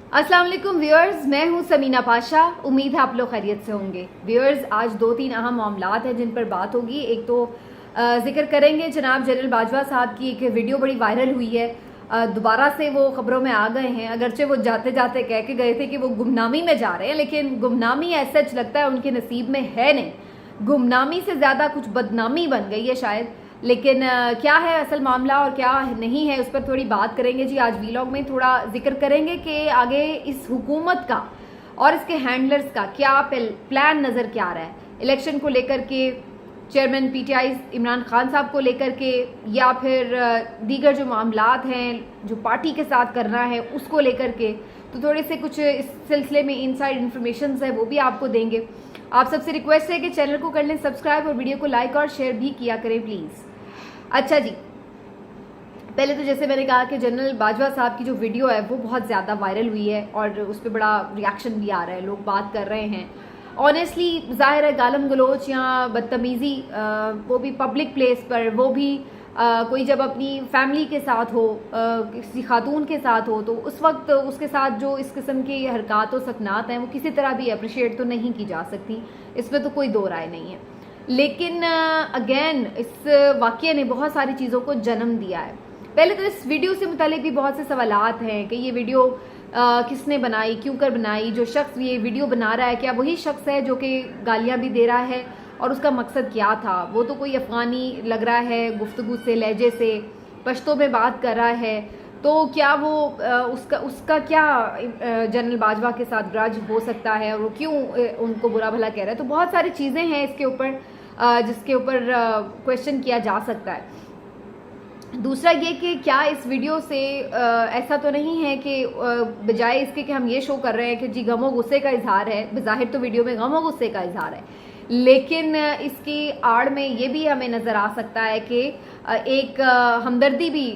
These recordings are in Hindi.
अस्सलाम वालेकुम व्यूअर्स, मैं हूं समीना पाशा। उम्मीद है आप लोग खैरियत से होंगे। व्यूअर्स, आज 2-3 अहम मामलात हैं जिन पर बात होगी। एक तो जिक्र करेंगे जनाब जनरल बाजवा साहब की एक वीडियो बड़ी वायरल हुई है। दोबारा से वो खबरों में आ गए हैं। अगरचे वो जाते जाते कह के गए थे कि वो गुमनामी में जा रहे हैं, लेकिन गुमनामी ऐसा लगता है उनके नसीब में है नहीं। गुमनामी से ज़्यादा कुछ बदनामी बन गई है शायद। लेकिन क्या है असल मामला और क्या नहीं है, उस पर थोड़ी बात करेंगे जी। आज वीलॉग में थोड़ा जिक्र करेंगे कि आगे इस हुकूमत का और इसके हैंडलर्स का क्या प्लान नज़र क्या आ रहा है, इलेक्शन को लेकर के, चेयरमैन पीटीआई इमरान खान साहब को लेकर के, या फिर दीगर जो मामलात हैं जो पार्टी के साथ करना है उसको लेकर के। तो थोड़े से कुछ इस सिलसिले में इनसाइड इन्फॉर्मेशन है वो भी आपको देंगे। आप सबसे रिक्वेस्ट है कि चैनल को कर लें सब्सक्राइब और वीडियो को लाइक और शेयर भी किया करें प्लीज़। अच्छा जी, पहले तो जैसे मैंने कहा कि जनरल बाजवा साहब की जो वीडियो है वो बहुत ज़्यादा वायरल हुई है और उस पर बड़ा रिएक्शन भी आ रहा है, लोग बात कर रहे हैं। ऑनेस्टली ज़ाहिर है गालम गलोच या बदतमीज़ी, वो भी पब्लिक प्लेस पर, वो भी कोई जब अपनी फैमिली के साथ हो, किसी खातून के साथ हो, तो उस वक्त उसके साथ जो इस किस्म की हरकत व सकनात हैं वो किसी तरह भी अप्रिशिएट तो नहीं की जा सकती, इसमें तो कोई दो राय नहीं है। लेकिन अगेन इस वाक़ये ने बहुत सारी चीज़ों को जन्म दिया है। पहले तो इस वीडियो से मुतालिक भी बहुत से सवालात हैं कि ये वीडियो किसने बनाई, क्यों कर बनाई, जो शख्स ये वीडियो बना रहा है क्या वही शख्स है जो कि गालियाँ भी दे रहा है, और उसका मकसद क्या था। वो तो कोई अफ़गानी लग रहा है, गुफ्तगू से, लहजे से पश्तो में बात कर रहा है, तो क्या वो उसका क्या जनरल बाजवा के साथ ग्रज हो सकता है और वो क्यों उनको बुरा भला कह रहा है। तो बहुत सारी चीज़ें हैं इसके ऊपर जिसके ऊपर क्वेश्चन किया जा सकता है। दूसरा ये कि क्या इस वीडियो से ऐसा तो नहीं है कि बजाय इसके कि हम ये शो कर रहे हैं कि जी गमो गुस्से का इजहार है, बज़ाहिर तो वीडियो में गमो गुस्से का इजहार है, लेकिन इसकी आड़ में ये भी हमें नज़र आ सकता है कि एक हमदर्दी भी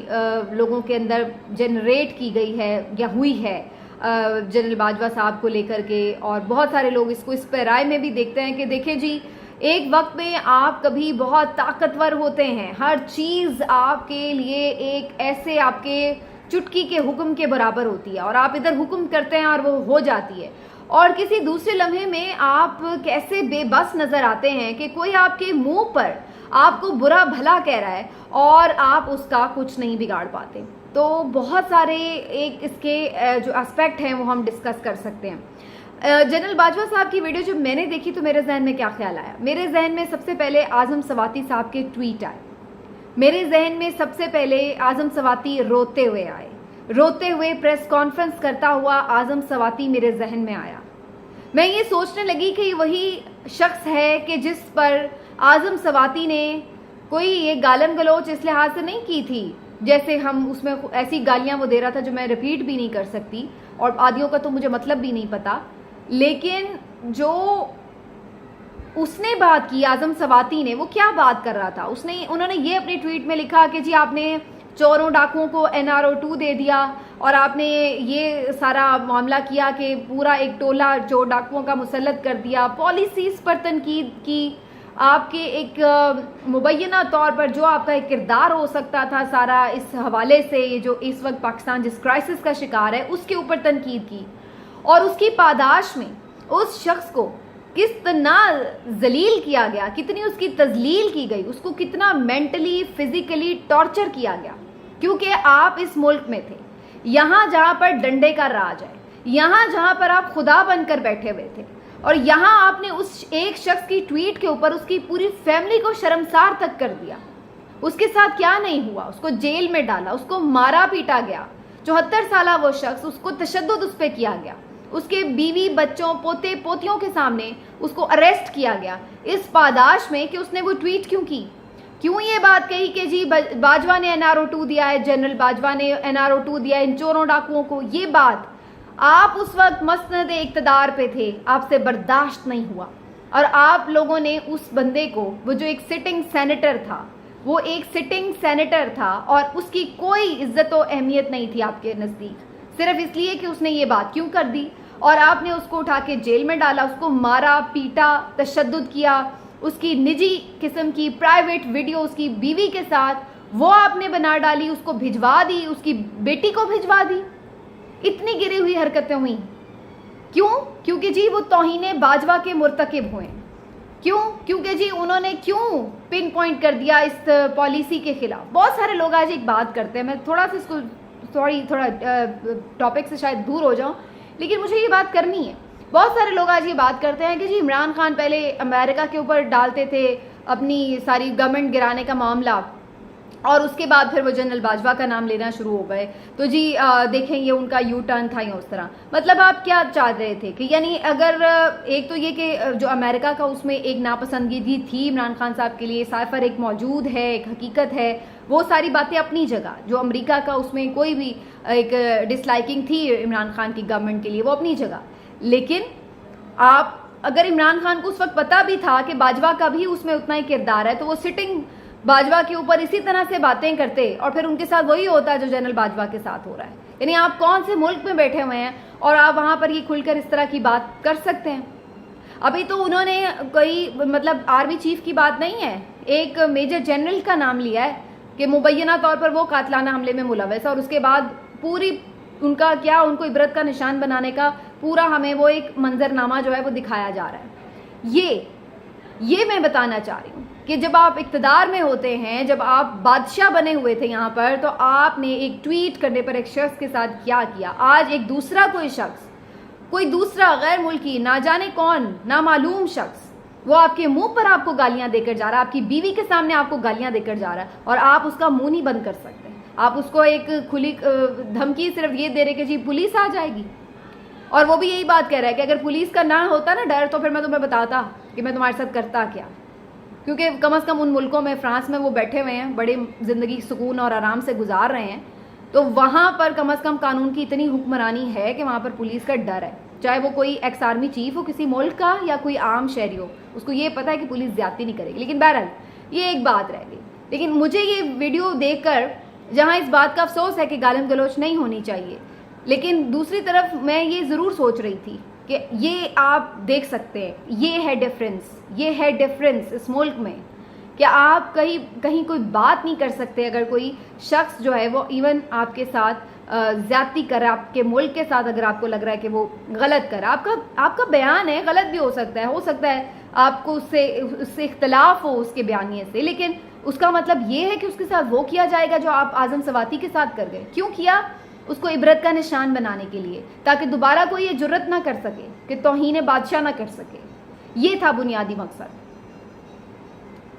लोगों के अंदर जनरेट की गई है या हुई है जनरल बाजवा साहब को लेकर के। और बहुत सारे लोग इसको इस पर राय में भी देखते हैं कि देखें जी, एक वक्त में आप कभी बहुत ताकतवर होते हैं, हर चीज़ आपके लिए एक ऐसे आपके चुटकी के हुक्म के बराबर होती है और आप इधर हुक्म करते हैं और वो हो जाती है, और किसी दूसरे लम्हे में आप कैसे बेबस नज़र आते हैं कि कोई आपके मुंह पर आपको बुरा भला कह रहा है और आप उसका कुछ नहीं बिगाड़ पाते। तो बहुत सारे एक इसके जो एस्पेक्ट हैं वो हम डिस्कस कर सकते हैं। जनरल बाजवा साहब की वीडियो जब मैंने देखी तो मेरे जहन में क्या ख्याल आया, मेरे जहन में सबसे पहले आज़म सवाती साहब के ट्वीट आए। मेरे जहन में सबसे पहले आज़म सवाती रोते हुए आए, रोते हुए प्रेस कॉन्फ्रेंस करता हुआ आज़म सवाती मेरे जहन में आया। मैं ये सोचने लगी कि वही शख्स है कि जिस पर आज़म सवाती ने कोई ये गालन गलोच इस लिहाज से नहीं की थी, जैसे हम उसमें ऐसी गालियाँ वो दे रहा था जो मैं रिपीट भी नहीं कर सकती और आदियों का तो मुझे मतलब भी नहीं पता। लेकिन जो उसने बात की आज़म सवाती ने, वो क्या बात कर रहा था, उन्होंने ये अपने ट्वीट में लिखा कि जी आपने चोरों डाकुओं को NRO 2 दे दिया और आपने ये सारा मामला किया कि पूरा एक टोला चोर डाकुओं का मुसल्लत कर दिया, पॉलिसीज़ पर तनकीद की, आपके एक मुबैना तौर पर जो आपका एक किरदार हो सकता था सारा इस हवाले से, ये जो इस वक्त पाकिस्तान जिस क्राइसिस का शिकार है उसके ऊपर तनकीद की, और उसकी पादाश में उस शख्स को कितना जलील किया गया, कितनी उसकी तजलील की गई, उसको कितना मेंटली फिजिकली टॉर्चर किया गया, क्योंकि आप इस मुल्क में थे, यहाँ जहाँ पर डंडे का राज है, यहाँ जहाँ पर आप खुदा बनकर बैठे हुए थे, और यहाँ आपने उस एक शख्स की ट्वीट के ऊपर उसकी पूरी फैमिली को शर्मसार तक कर दिया। उसके साथ क्या नहीं हुआ, उसको जेल में डाला, उसको मारा पीटा गया, 74 साल वो शख्स, उसको तशद्दुद उस पर किया गया, उसके बीवी बच्चों पोते पोतियों के सामने उसको अरेस्ट किया गया, इस पादाश में कि उसने वो ट्वीट क्यों की, क्यों ये बात कही कि जी बाजवा ने NRO 2 दिया है, जनरल बाजवा ने NRO 2 दिया है इन चोरों डाकुओं को। ये बात आप उस वक्त मसनद इक़्तिदार पे थे, आपसे बर्दाश्त नहीं हुआ, और आप लोगों ने उस बंदे को, वो जो एक सिटिंग सेनेटर था, वो एक सिटिंग सेनेटर था और उसकी कोई इज्जत व अहमियत नहीं थी आपके नज़दीक, सिर्फ इसलिए कि उसने ये बात क्यों कर दी, और आपने उसको उठा के जेल में डाला, उसको मारा पीटा, तशद्दुद किया, उसकी निजी किस्म की प्राइवेट वीडियो उसकी बीवी के साथ वो आपने बना डाली, उसको भिजवा दी, उसकी बेटी को भिजवा दी। इतनी गिरी हुई हरकतें हुई। क्यों? क्योंकि जी वो तौहीन बाजवा के मुर्तकिब हुए। क्यों? क्योंकि जी उन्होंने क्यों पिन पॉइंट कर दिया इस पॉलिसी के खिलाफ। बहुत सारे लोग आज एक बात करते हैं, मैं थोड़ा सा इसको थोड़ा टॉपिक से शायद दूर हो जाऊं, लेकिन मुझे ये बात करनी है। बहुत सारे लोग आज ये बात करते हैं कि जी इमरान खान पहले अमेरिका के ऊपर डालते थे अपनी सारी गवर्नमेंट गिराने का मामला, और उसके बाद फिर वो जनरल बाजवा का नाम लेना शुरू हो गए। तो जी देखें ये उनका यू टर्न था या उस तरह। मतलब आप क्या चाह रहे थे कि यानी अगर एक तो ये कि जो अमेरिका का उसमें एक नापसंदगी थी इमरान खान साहब के लिए, साइफर एक मौजूद है, एक हकीकत है, वो सारी बातें अपनी जगह, जो अमेरिका का उसमें कोई भी एक डिसलाइकिंग थी इमरान खान की गवर्नमेंट के लिए, वो अपनी जगह। लेकिन आप अगर इमरान खान को उस वक्त पता भी था कि बाजवा का भी उसमें उतना ही किरदार है, तो वो सिटिंग बाजवा के ऊपर इसी तरह से बातें करते और फिर उनके साथ वही होता जो जनरल बाजवा के साथ हो रहा है। यानी आप कौन से मुल्क में बैठे हुए हैं और आप वहां पर ये खुलकर इस तरह की बात कर सकते हैं। अभी तो उन्होंने कोई मतलब आर्मी चीफ की बात नहीं है, एक मेजर जनरल का नाम लिया है कि मुबैना तौर पर वो कातलाना हमले में मुलव्वस है, और उसके बाद पूरी उनका क्या, उनको इबरत का निशान बनाने का पूरा हमें वो एक मंजरनामा जो है वो दिखाया जा रहा है। ये मैं बताना चाह रही हूँ कि जब आप इक़्तिदार में होते हैं, जब आप बादशाह बने हुए थे यहाँ पर, तो आपने एक ट्वीट करने पर एक शख्स के साथ क्या किया। आज एक दूसरा कोई शख्स, कोई दूसरा गैर मुल्की, ना जाने कौन, ना मालूम शख्स, वो आपके मुंह पर आपको गालियां देकर जा रहा है, आपकी बीवी के सामने आपको गालियां देकर जा रहा है, और आप उसका मुंह नहीं बंद कर सकते। आप उसको एक खुली धमकी सिर्फ ये दे रहे कि जी पुलिस आ जाएगी, और वो भी यही बात कह रहा है कि अगर पुलिस का ना होता ना डर, तो फिर मैं तुम्हें बताता कि मैं तुम्हारे साथ करता क्या। क्योंकि कम से कम उन मुल्कों में, फ्रांस में वो बैठे हुए हैं, बड़े ज़िंदगी सुकून और आराम से गुजार रहे हैं, तो वहाँ पर कम से कम कानून की इतनी हुक्मरानी है कि वहाँ पर पुलिस का डर है। चाहे वो कोई एक्स आर्मी चीफ हो किसी मुल्क का या कोई आम शहरी हो, उसको ये पता है कि पुलिस ज्यादती नहीं करेगी। लेकिन बहरहाल ये एक बात रह गई। लेकिन मुझे ये वीडियो देखकर, जहाँ इस बात का अफसोस है कि गालिम गलोच नहीं होनी चाहिए, लेकिन दूसरी तरफ मैं ये ज़रूर सोच रही थी कि ये आप देख सकते हैं, ये है डिफरेंस इस मुल्क में कि आप कहीं कोई बात नहीं कर सकते अगर कोई शख्स जो है वो इवन आपके साथ ज्यादती करे, आपके मुल्क के साथ अगर आपको लग रहा है कि वो गलत करे। आपका बयान है, गलत भी हो सकता है आपको उससे इख्तलाफ हो उसके बयानिए से, लेकिन उसका मतलब ये है कि उसके साथ वो किया जाएगा जो आप आजम सवाती के साथ कर गए। क्यों किया? उसको इबरत का निशान बनाने के लिए, ताकि दोबारा कोई ये जुर्रत ना कर सके कि तौहीन बादशाह ना कर सके। ये था बुनियादी मकसद।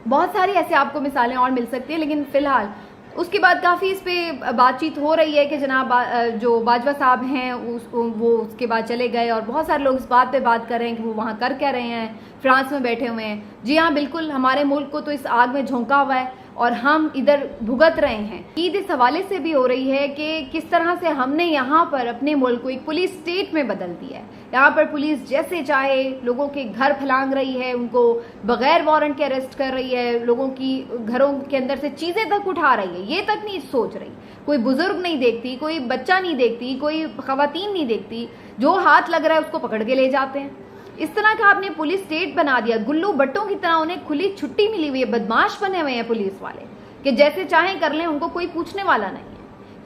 बहुत सारी ऐसे आपको मिसालें और मिल सकती हैं, लेकिन फिलहाल उसके बाद काफ़ी इस पे बातचीत हो रही है कि जनाब जो बाजवा साहब हैं वो उसके बाद चले गए, और बहुत सारे लोग इस बात पे बात कर रहे हैं कि वो वहाँ कर क्या रहे हैं, फ्रांस में बैठे हुए हैं। जी हाँ, बिल्कुल, हमारे मुल्क को तो इस आग में झोंका हुआ है और हम इधर भुगत रहे हैं। ईद इस हवाले से भी हो रही है कि किस तरह से हमने यहाँ पर अपने मुल्क को एक पुलिस स्टेट में बदल दिया है। यहाँ पर पुलिस जैसे चाहे लोगों के घर फलांग रही है, उनको बगैर वारंट के अरेस्ट कर रही है, लोगों की घरों के अंदर से चीज़ें तक उठा रही है। ये तक नहीं सोच रही, कोई बुजुर्ग नहीं देखती, कोई बच्चा नहीं देखती, कोई खवातीन नहीं देखती, जो हाथ लग रहा है उसको पकड़ के ले जाते हैं। इस तरह का आपने पुलिस स्टेट बना दिया। गुल्लू बट्टों की तरह उन्हें खुली छुट्टी मिली हुई है, बदमाश बने हुए हैं पुलिस वाले कि जैसे चाहें कर लें, उनको कोई पूछने वाला नहीं है।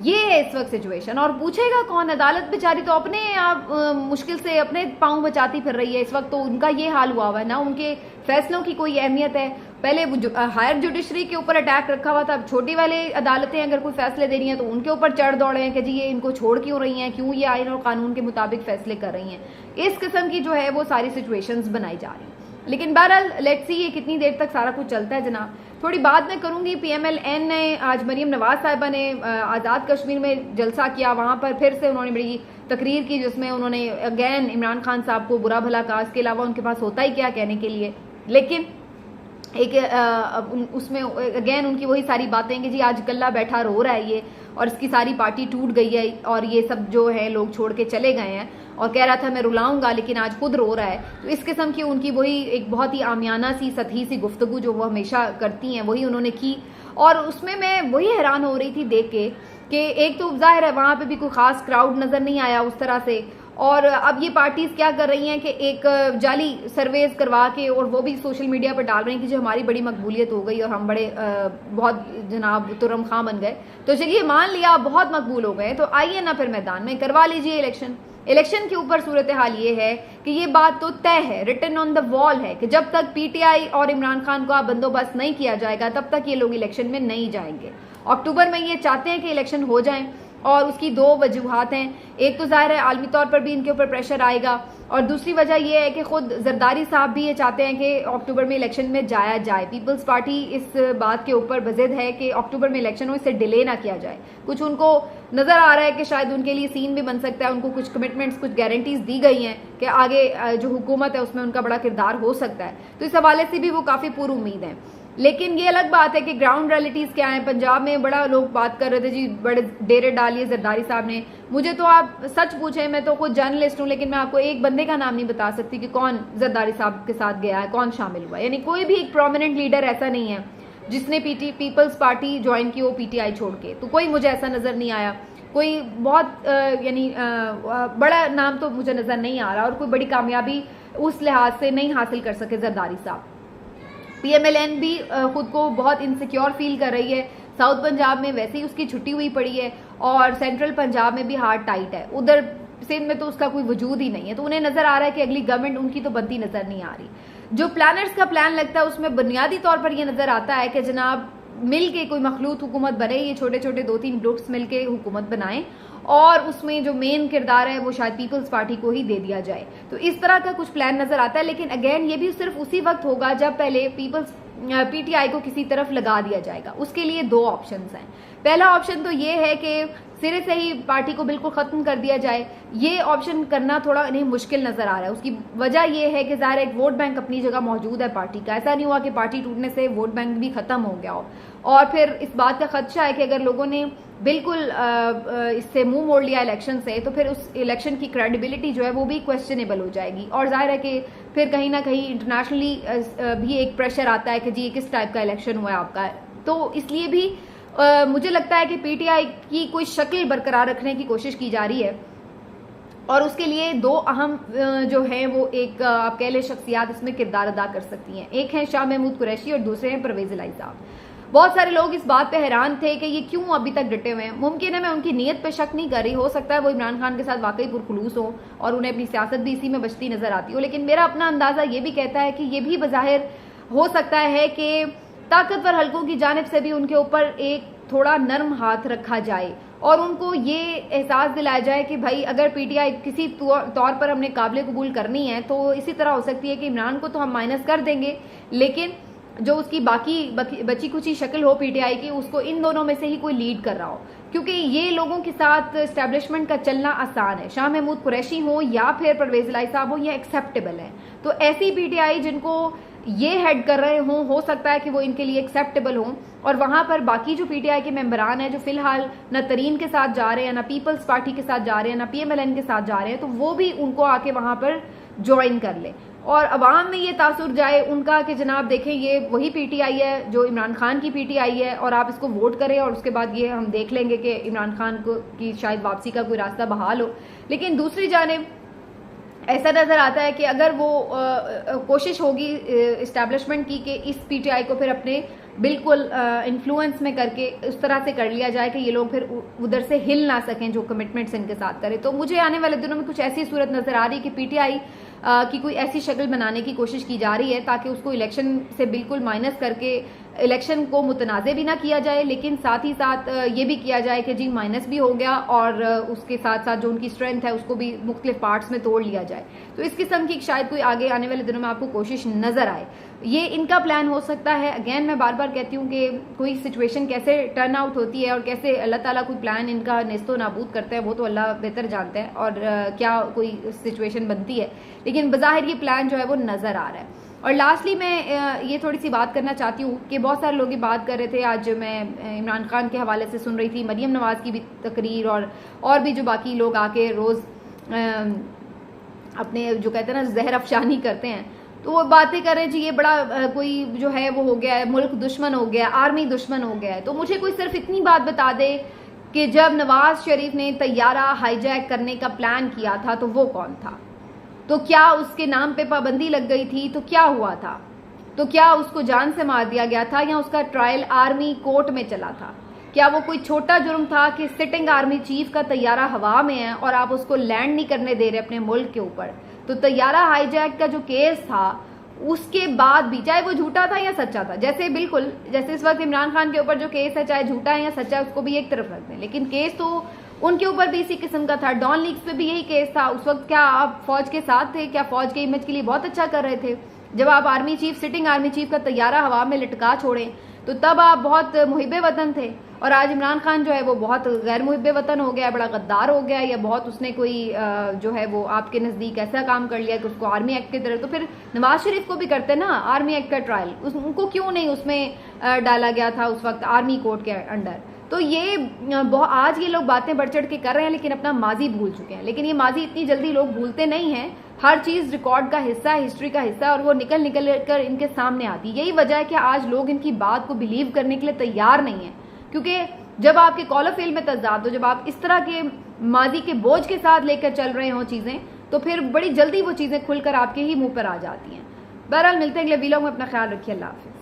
ये है इस वक्त सिचुएशन, और पूछेगा कौन? अदालत बेचारी तो अपने आप मुश्किल से अपने पांव बचाती फिर रही है इस वक्त। तो उनका ये हाल हुआ हुआ है ना, उनके फैसलों की कोई अहमियत है। पहले हायर जुडिशरी के ऊपर अटैक रखा हुआ था, अब छोटी वाले अदालतें अगर कोई फैसले दे रही हैं तो उनके ऊपर चढ़ दौड़े हैं कि जी ये इनको छोड़ क्यों रही हैं, क्यों ये आइन और कानून के मुताबिक फैसले कर रही हैं। इस किस्म की जो है वो सारी सिचुएशंस बनाई जा रही हैं। लेकिन बहरहाल लेट्स सी ये कितनी देर तक सारा कुछ चलता है जनाब। थोड़ी बाद में करूंगी। PMLN ने आज मरीम नवाज साहिबा ने आज़ाद कश्मीर में जलसा किया, वहाँ पर फिर से उन्होंने बड़ी तकरीर की जिसमें उन्होंने अगेन इमरान खान साहब को बुरा भला कहा। इसके अलावा उनके पास होता ही क्या कहने के लिए, लेकिन एक उसमें अगेन उनकी वही सारी बातें कि जी आज कल्ला बैठा रो रहा है ये, और इसकी सारी पार्टी टूट गई है, और ये सब जो है लोग छोड़ के चले गए हैं, और कह रहा था मैं रुलाऊंगा लेकिन आज खुद रो रहा है। तो इस किस्म की उनकी वही एक बहुत ही आमियाना सी सतही सी गुफ्तगू जो वो हमेशा करती हैं वही उन्होंने की। और उसमें मैं वही हैरान हो रही थी देख के कि एक तो जाहिर है वहाँ पे भी कोई ख़ास क्राउड नज़र नहीं आया उस तरह से, और अब ये पार्टीज क्या कर रही हैं कि एक जाली सर्वेज करवा के और वो भी सोशल मीडिया पर डाल रही हैं कि जो हमारी बड़ी मकबूलियत हो गई और हम बड़े बहुत जनाब तुरम खां बन गए। तो चलिए मान लिया आप बहुत मकबूल हो गए, तो आइए ना फिर मैदान में करवा लीजिए इलेक्शन के ऊपर सूरत हाल ये है कि ये बात तो तय है, रिटन ऑन द वॉल है कि जब तक पीटीआई और इमरान खान का बंदोबस्त नहीं किया जाएगा तब तक ये लोग इलेक्शन में नहीं जाएंगे। अक्टूबर में ये चाहते हैं कि इलेक्शन हो जाएं और उसकी दो वजूहात हैं। एक तो जाहिर है आलमी तौर पर भी इनके ऊपर प्रेशर आएगा और दूसरी वजह यह है कि खुद जरदारी साहब भी ये चाहते हैं कि अक्टूबर में इलेक्शन में जाया जाए। पीपल्स पार्टी इस बात के ऊपर बजिद है कि अक्टूबर में इलेक्शन हो, इसे डिले ना किया जाए। कुछ उनको नजर आ रहा है कि शायद उनके लिए सीन भी बन सकता है, उनको कुछ कमिटमेंट्स, कुछ गारंटीज दी गई हैं कि आगे जो हुकूमत है उसमें उनका बड़ा किरदार हो सकता है। तो इस हवाले से भी वो काफी पूरी उम्मीद है। लेकिन ये अलग बात है कि ग्राउंड रियलिटीज क्या है। पंजाब में बड़ा लोग बात कर रहे थे जी, बड़े डेरे डालिए जरदारी साहब ने। मुझे तो आप सच पूछे, मैं तो खुद जर्नलिस्ट हूं, लेकिन मैं आपको एक बंदे का नाम नहीं बता सकती कि कौन जरदारी साहब के साथ गया है, कौन शामिल हुआ। यानी कोई भी एक प्रोमिनेंट लीडर ऐसा नहीं है जिसने पीपल्स पार्टी ज्वाइन की हो पीटीआई छोड़ के, तो कोई मुझे ऐसा नजर नहीं आया। कोई बहुत यानी बड़ा नाम तो मुझे नजर नहीं आ रहा और कोई बड़ी कामयाबी उस लिहाज से नहीं हासिल कर सके जरदारी साहब। पीएमएलएन भी खुद को बहुत इनसिक्योर फील कर रही है। साउथ पंजाब में वैसे ही उसकी छुट्टी हुई पड़ी है और सेंट्रल पंजाब में भी हार्ड टाइट है। उधर सिंध में तो उसका कोई वजूद ही नहीं है। तो उन्हें नजर आ रहा है कि अगली गवर्नमेंट उनकी तो बनती नजर नहीं आ रही। जो प्लानर्स का प्लान लगता है उसमें बुनियादी तौर पर यह नजर आता है कि जनाब मिल के कोई मखलूत हुकूमत बने, ये छोटे छोटे 2-3 ग्रुप्स मिल के हुकूमत बनाएं और उसमें जो मेन किरदार है वो शायद पीपल्स पार्टी को ही दे दिया जाए। तो इस तरह का कुछ प्लान नजर आता है। लेकिन अगेन ये भी सिर्फ उसी वक्त होगा जब पहले पीटीआई को किसी तरफ लगा दिया जाएगा। उसके लिए दो ऑप्शंस हैं। पहला ऑप्शन तो ये है कि सिरे से ही पार्टी को बिल्कुल खत्म कर दिया जाए। ये ऑप्शन करना थोड़ा इन्हें मुश्किल नजर आ रहा है। उसकी वजह यह है कि ज़ाहिर एक वोट बैंक अपनी जगह मौजूद है पार्टी का। ऐसा नहीं हुआ कि पार्टी टूटने से वोट बैंक भी खत्म हो गया हो। और फिर इस बात का खदशा है कि अगर लोगों ने बिल्कुल इससे मुंह मोड़ लिया इलेक्शन से, तो फिर उस इलेक्शन की क्रेडिबिलिटी जो है वो भी क्वेश्चनेबल हो जाएगी। और जाहिर है कि फिर कहीं ना कहीं इंटरनेशनली भी एक प्रेशर आता है कि जी किस टाइप का इलेक्शन हुआ है आपका। तो इसलिए भी मुझे लगता है कि पीटीआई की कोई शक्ल बरकरार रखने की कोशिश की जा रही है और उसके लिए दो अहम जो हैं वो एक आप कह लें शख्सियात इसमें किरदार अदा कर सकती हैं। एक है शाह महमूद कुरैशी और दूसरे हैं परवेज इलाही साहब। बहुत सारे लोग इस बात पे हैरान थे कि ये क्यों अभी तक डटे हुए हैं। मुमकिन है मैं उनकी नीयत पे शक नहीं कर रही, हो सकता है वो इमरान खान के साथ वाकई पुरखुलूस हो और उन्हें अपनी सियासत भी इसी में बचती नजर आती हो। लेकिन मेरा अपना अंदाजा ये भी कहता है कि ये भी बज़ाहिर हो सकता है कि ताकतवर हलकों की जानिब से भी उनके ऊपर एक थोड़ा नर्म हाथ रखा जाए और उनको ये एहसास दिलाया जाए कि भाई अगर पीटीआई किसी तौर पर हमने काबिल कबूल करनी है तो इसी तरह हो सकती है कि इमरान को तो हम माइनस कर देंगे, लेकिन जो उसकी बाकी बची कुची शक्ल हो पीटीआई की, उसको इन दोनों में से ही कोई लीड कर रहा हो। क्योंकि ये लोगों के साथ एस्टेब्लिशमेंट का चलना आसान है। शाह महमूद कुरैशी हो या फिर परवेज इलाही साहब हो, ये एक्सेप्टेबल है। तो ऐसी पीटीआई जिनको ये हेड कर रहे हों, हो सकता है कि वो इनके लिए एक्सेप्टेबल हों और वहां पर बाकी जो पीटीआई के मेंबरान हैं जो फिलहाल न तरीन के साथ जा रहे हैं, ना पीपल्स पार्टी के साथ जा रहे हैं, ना पीएमएलएन के साथ जा रहे हैं, तो वो भी उनको आके वहां पर ज्वाइन कर ले और अवाम में ये तासुर जाए उनका कि जनाब देखें ये वही पीटीआई है जो इमरान खान की पीटीआई है और आप इसको वोट करें और उसके बाद ये हम देख लेंगे कि इमरान खान को की शायद वापसी का कोई रास्ता बहाल हो। लेकिन दूसरी जानिब ऐसा नजर आता है कि अगर वो कोशिश होगी इस्टेब्लिशमेंट की कि इस पीटीआई को फिर अपने बिल्कुल इन्फ्लुएंस में करके उस तरह से कर लिया जाए कि ये लोग फिर उधर से हिल ना सकें जो कमिटमेंट्स इनके साथ करें। तो मुझे आने वाले दिनों में कुछ ऐसी सूरत नजर आ रही है कि पीटीआई की कोई ऐसी शक्ल बनाने की कोशिश की जा रही है ताकि उसको इलेक्शन से बिल्कुल माइनस करके इलेक्शन को मुतनाज़े भी ना किया जाए, लेकिन साथ ही साथ ये भी किया जाए कि जी माइनस भी हो गया और उसके साथ साथ जो उनकी स्ट्रेंथ है उसको भी मुख्तलिफ पार्ट्स में तोड़ लिया जाए। तो इस किस्म की शायद कोई आगे आने वाले दिनों में आपको कोशिश नजर आए। ये इनका प्लान हो सकता है। अगेन मैं बार बार कहती हूँ कि कोई सिचुएशन कैसे टर्न आउट होती है और कैसे अल्लाह ताला कोई प्लान इनका नेस्तो नाबूद करता है वो तो अल्लाह बेहतर जानते हैं और क्या कोई सिचुएशन बनती है, लेकिन बज़ाहिर ये प्लान जो है वो नजर आ रहा है। और लास्टली मैं ये थोड़ी सी बात करना चाहती हूँ कि बहुत सारे लोग ये बात कर रहे थे, आज मैं इमरान खान के हवाले से सुन रही थी, मरियम नवाज की भी तकरीर और भी जो बाकी लोग आके रोज़ अपने जो कहते हैं ना जहर अफशानी करते हैं, तो वो बातें कर रहे हैं जी ये बड़ा कोई जो है वो हो गया है, मुल्क दुश्मन हो गया, आर्मी दुश्मन हो गया है। तो मुझे कोई सिर्फ इतनी बात बता दे कि जब नवाज शरीफ ने तैयारा हाईजैक करने का प्लान किया था तो वो कौन था, तो क्या उसके नाम पे पाबंदी लग गई थी, तो क्या हुआ था, तो क्या उसको जान से मार दिया गया था या उसका ट्रायल आर्मी कोर्ट में चला था, क्या वो कोई छोटा जुर्म था कि सिटिंग आर्मी चीफ का तैयारा हवा में है और आप उसको लैंड नहीं करने दे रहे अपने मुल्क के ऊपर। तो तैयारा हाईजैक का जो केस था उसके बाद भी, चाहे वो झूठा था या सच्चा था, जैसे बिल्कुल जैसे इस वक्त इमरान खान के ऊपर जो केस है चाहे झूठा है या सच्चा है उसको भी एक तरफ रख दें, लेकिन केस तो उनके ऊपर भी इसी किस्म का था। डॉन लीक्स पे भी यही केस था। उस वक्त क्या आप फौज के साथ थे, क्या फौज के इमेज के लिए बहुत अच्छा कर रहे थे? जब आप army chief, sitting army chief का तैयारा हवा में लटका छोड़े तो तब आप बहुत मुहिब्बे वतन थे, और आज इमरान खान जो है वो बहुत गैर मुहिब्बे वतन हो गया, बड़ा गद्दार हो गया, या बहुत उसने कोई जो है वो आपके नज़दीक ऐसा काम कर लिया कि उसको आर्मी एक्ट की तरह, तो फिर नवाज शरीफ को भी करते ना आर्मी एक्ट का ट्रायल, उनको क्यों नहीं उसमें डाला गया था उस वक्त आर्मी कोर्ट के अंडर? तो ये आज ये लोग बातें बढ़ चढ़ के कर रहे हैं लेकिन अपना माजी भूल चुके हैं। लेकिन ये माजी इतनी जल्दी लोग भूलते नहीं हैं, हर चीज़ रिकॉर्ड का हिस्सा है, हिस्ट्री का हिस्सा है, और वो निकल निकल कर इनके सामने आती है। यही वजह है कि आज लोग इनकी बात को बिलीव करने के लिए तैयार नहीं है, क्योंकि जब आपके कॉल ऑफ फेल में तजाद हो, जब आप इस तरह के माजी के बोझ के साथ लेकर चल रहे हों चीज़ें, तो फिर बड़ी जल्दी वो चीज़ें खुलकर आपके ही मुंह पर आ जाती हैं। बहरहाल मिलते हैं अगले वीडियो में, अपना ख्याल रखिए, अल्लाह हाफिज़।